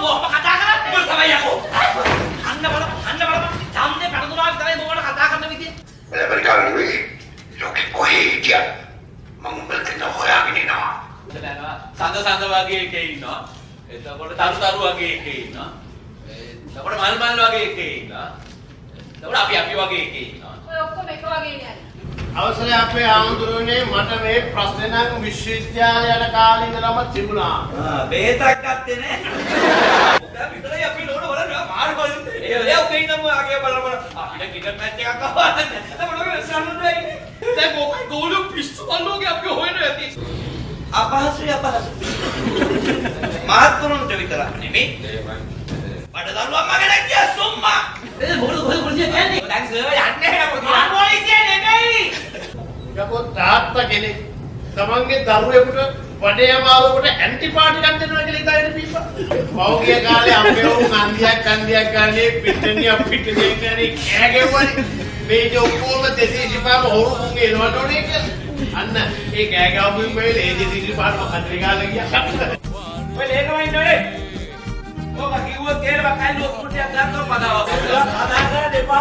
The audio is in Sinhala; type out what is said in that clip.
කොහොම කතා කරන්නේ? මොකද තමයි යකෝ. අන්න බලන්න. ඡන්දේ පැටදුනා විතරයි මොකට කතා කරන්න විදිය. බරකාලුයි. ලෝකෙ කොහේ ගියා? මම උඹට හොයාගෙන ඉනවා. සඳ වගේ එකේ ඉන්නවා. එතකොට තරු වගේ එකේ ඉන්නවා. එතකොට මල් වගේ එකේ ඉන්නවා. එතකොට අපි වගේ එකේ ඉන්නවා. ඔය ඔක්කොම එක වගේ නෑ. අවසරයි අපේ ආන්දරෝනේ මට මේ ප්‍රශ්නේ නම් විශ්වවිද්‍යාලයට කාලේ ඉඳලම තිබුණා. බේතක් ගත්තේ නෑ. දැන් විතරයි අපි නෝන බලන්න මාරු බලන්නේ. ඒ ඔකේ ඉන්නම ආගේ බලන්න. අපිට ක්‍රිකට් මැච් එකක් අහවන්න. අපේ සම්මුදයි. දැන් මොකයි ගෝලු පිස්සු බල්ලෝගේ අපි හොයන ඇති. අපහසුයි. මහත්තුරුන්ට විතරක් නෙමෙයි. බඩදරුවා මගේ නැගියා සොම්මා. මොකද පොලිසිය කියන්නේ? දැන් සර් යන්නේ නැහැ පොලිසිය නෙමෙයි. යකෝ තාත්තා කෙනෙක් තමන්ගේ දරුවෙකුට වඩේ අමාරුවකට ඇන්ටිපාටි ගන්න දෙනවා කියලා ඉතින් පීපා. පෞගිය කාලේ අපේ උන් කන්දියක් ගන්නේ පිටනිය කරේ කෑ ගැව්වනේ. මේ ඔක්කොම 225ම හොරුකුන්ගේ එනවනේ කියලා. අන්න ඒ කෑ ගැව්වුම් වෙලේ 225ම කන්දේ ගාලා ගියා. ඔය ලේකමයි ඉන්නනේ. ඔක කිව්වොත් තේරෙව කල්ලෝ කුටියක් ගන්නව පදාව. කතා කරලා දෙපා